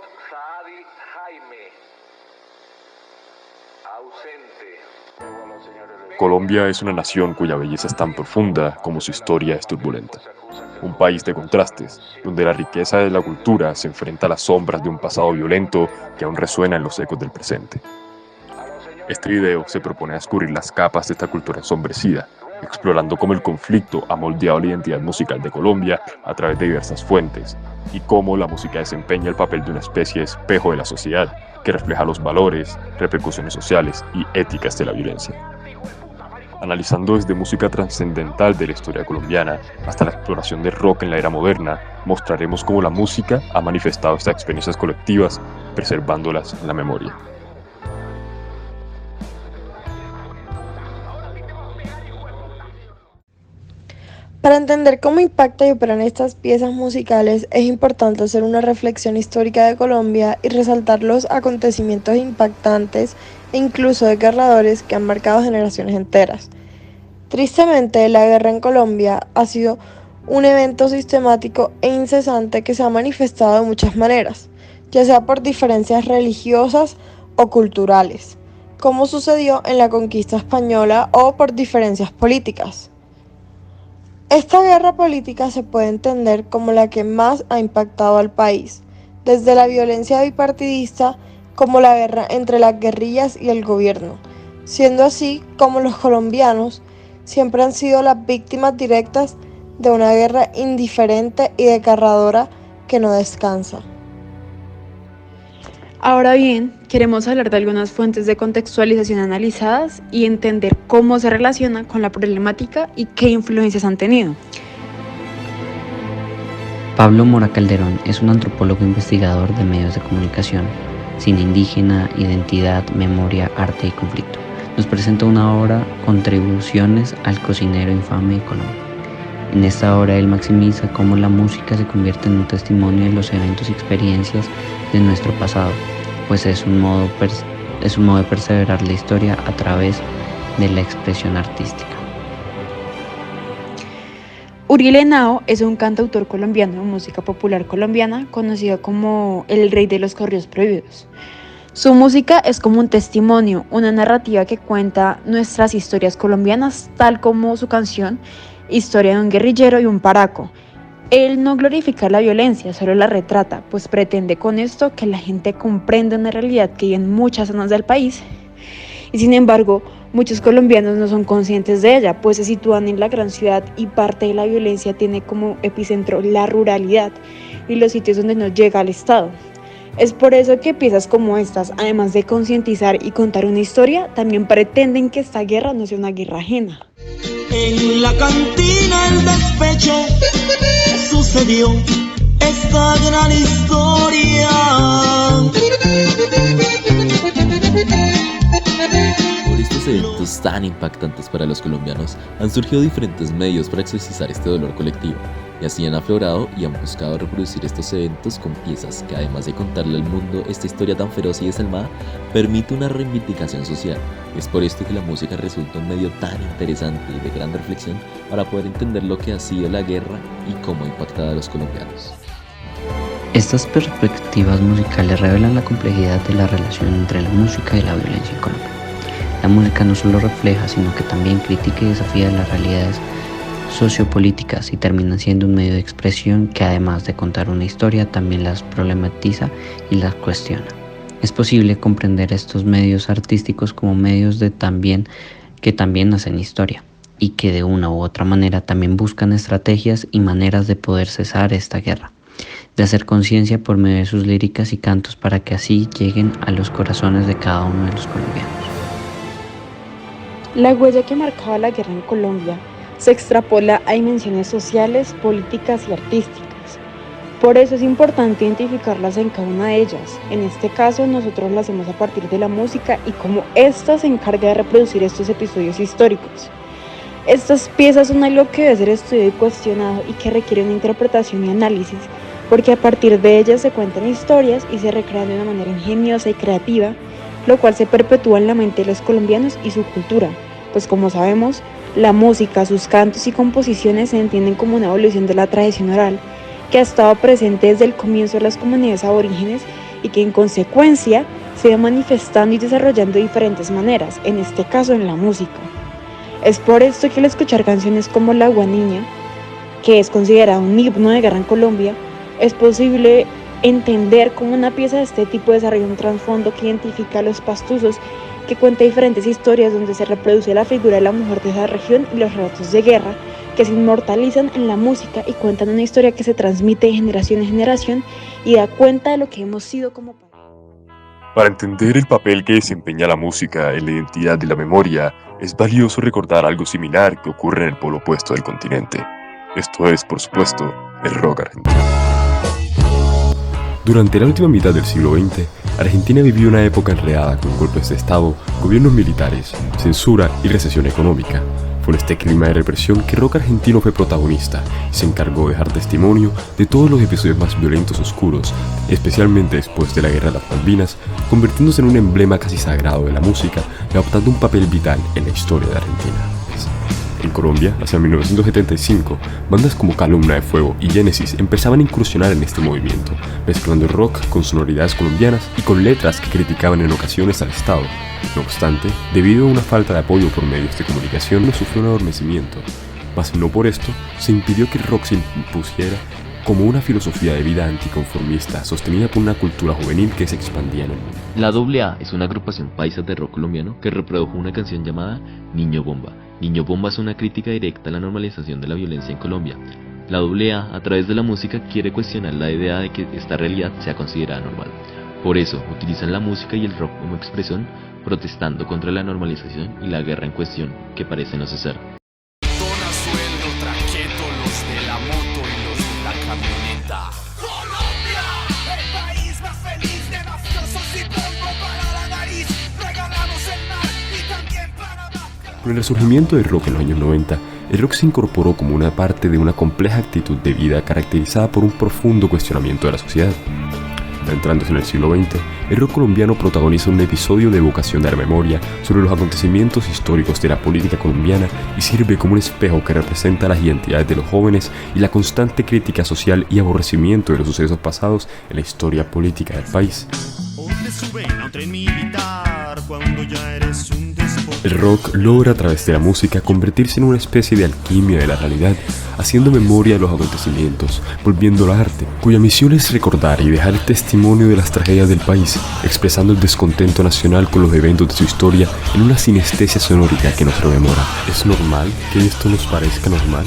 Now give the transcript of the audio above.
Saadi Jaime. Ausente. Colombia es una nación cuya belleza es tan profunda como su historia es turbulenta. Un país de contrastes, donde la riqueza de la cultura se enfrenta a las sombras de un pasado violento que aún resuena en los ecos del presente. Este video se propone descubrir las capas de esta cultura ensombrecida, explorando cómo el conflicto ha moldeado la identidad musical de Colombia a través de diversas fuentes, y cómo la música desempeña el papel de una especie de espejo de la sociedad, que refleja los valores, repercusiones sociales y éticas de la violencia. Analizando desde música trascendental de la historia colombiana hasta la exploración del rock en la era moderna, mostraremos cómo la música ha manifestado estas experiencias colectivas, preservándolas en la memoria. Para entender cómo impactan y operan estas piezas musicales, es importante hacer una reflexión histórica de Colombia y resaltar los acontecimientos impactantes e incluso desgarradores que han marcado generaciones enteras. Tristemente, la guerra en Colombia ha sido un evento sistemático e incesante que se ha manifestado de muchas maneras, ya sea por diferencias religiosas o culturales, como sucedió en la conquista española, o por diferencias políticas. Esta guerra política se puede entender como la que más ha impactado al país, desde la violencia bipartidista como la guerra entre las guerrillas y el gobierno, siendo así como los colombianos siempre han sido las víctimas directas de una guerra indiferente y desgarradora que no descansa. Ahora bien, queremos hablar de algunas fuentes de contextualización analizadas y entender cómo se relaciona con la problemática y qué influencias han tenido. Pablo Mora Calderón es un antropólogo investigador de medios de comunicación, cine indígena, identidad, memoria, arte y conflicto. Nos presenta una obra, Contribuciones al cocinero infame de Colombia. En esta obra él maximiza cómo la música se convierte en un testimonio de los eventos y experiencias de nuestro pasado, pues es un modo de perseverar la historia a través de la expresión artística. Uriel Henao es un cantautor colombiano de música popular colombiana, conocido como el rey de los corridos prohibidos. Su música es como un testimonio, una narrativa que cuenta nuestras historias colombianas, tal como su canción Historia de un guerrillero y un paraco. Él no glorifica la violencia, solo la retrata, pues pretende con esto que la gente comprenda una realidad que hay en muchas zonas del país. Y sin embargo, muchos colombianos no son conscientes de ella, pues se sitúan en la gran ciudad y parte de la violencia tiene como epicentro la ruralidad y los sitios donde no llega al Estado. Es por eso que piezas como estas, además de concientizar y contar una historia, también pretenden que esta guerra no sea una guerra ajena. En la cantina el despecho sucedió esta gran historia. Por estos eventos tan impactantes para los colombianos han surgido diferentes medios para exorcizar este dolor colectivo, y así han aflorado y han buscado reproducir estos eventos con piezas que, además de contarle al mundo esta historia tan feroz y desalmada, permite una reivindicación social. Es por esto que la música resulta un medio tan interesante y de gran reflexión para poder entender lo que ha sido la guerra y cómo ha impactado a los colombianos. Estas perspectivas musicales revelan la complejidad de la relación entre la música y la violencia en Colombia. La música no solo refleja, sino que también critica y desafía las realidades sociopolíticas y termina siendo un medio de expresión que, además de contar una historia, también las problematiza y las cuestiona. Es posible comprender estos medios artísticos como medios que también hacen historia y que de una u otra manera también buscan estrategias y maneras de poder cesar esta guerra, de hacer conciencia por medio de sus líricas y cantos para que así lleguen a los corazones de cada uno de los colombianos. La huella que marcaba la guerra en Colombia se extrapola a dimensiones sociales, políticas y artísticas. Por eso es importante identificarlas en cada una de ellas. En este caso, nosotros lo hacemos a partir de la música y cómo ésta se encarga de reproducir estos episodios históricos. Estas piezas son algo que debe ser estudiado y cuestionado y que requiere una interpretación y análisis, porque a partir de ellas se cuentan historias y se recrean de una manera ingeniosa y creativa, lo cual se perpetúa en la mente de los colombianos y su cultura, pues como sabemos, la música, sus cantos y composiciones se entienden como una evolución de la tradición oral, que ha estado presente desde el comienzo de las comunidades aborígenes y que en consecuencia se va manifestando y desarrollando de diferentes maneras, en este caso en la música. Es por esto que al escuchar canciones como La Guaniña, que es considerada un himno de guerra en Colombia, es posible entender cómo una pieza de este tipo desarrolla un trasfondo que identifica a los pastusos, que cuenta diferentes historias donde se reproduce la figura de la mujer de esa región y los relatos de guerra que se inmortalizan en la música y cuentan una historia que se transmite de generación en generación y da cuenta de lo que hemos sido como país. Para entender el papel que desempeña la música en la identidad y la memoria, es valioso recordar algo similar que ocurre en el polo opuesto del continente. Esto es, por supuesto, el rock argentino. Durante la última mitad del siglo XX, Argentina vivió una época enredada con golpes de Estado, gobiernos militares, censura y recesión económica. Fue en este clima de represión que el rock argentino fue protagonista y se encargó de dejar testimonio de todos los episodios más violentos y oscuros, especialmente después de la Guerra de las Malvinas, convirtiéndose en un emblema casi sagrado de la música y adoptando un papel vital en la historia de Argentina. En Colombia, hacia 1975, bandas como Columna de Fuego y Genesis empezaban a incursionar en este movimiento, mezclando el rock con sonoridades colombianas y con letras que criticaban en ocasiones al Estado. No obstante, debido a una falta de apoyo por medios de comunicación, no sufrió un adormecimiento, mas no por esto se impidió que el rock se impusiera como una filosofía de vida anticonformista, sostenida por una cultura juvenil que se expandía en el mundo. La AA es una agrupación paisa de rock colombiano que reprodujo una canción llamada Niño Bomba. Niño Bomba es una crítica directa a la normalización de la violencia en Colombia. La AA, a través de la música, quiere cuestionar la idea de que esta realidad sea considerada normal. Por eso, utilizan la música y el rock como expresión, protestando contra la normalización y la guerra en cuestión, que parece no cesar. Con el resurgimiento del rock en los años 90, el rock se incorporó como una parte de una compleja actitud de vida caracterizada por un profundo cuestionamiento de la sociedad. Adentrándose en el siglo XX, el rock colombiano protagoniza un episodio de evocación de la memoria sobre los acontecimientos históricos de la política colombiana y sirve como un espejo que representa las identidades de los jóvenes y la constante crítica social y aborrecimiento de los sucesos pasados en la historia política del país. El rock logra a través de la música convertirse en una especie de alquimia de la realidad, haciendo memoria de los acontecimientos, volviéndolo arte, cuya misión es recordar y dejar testimonio de las tragedias del país, expresando el descontento nacional con los eventos de su historia en una sinestesia sonórica que nos rememora. ¿Es normal que esto nos parezca normal?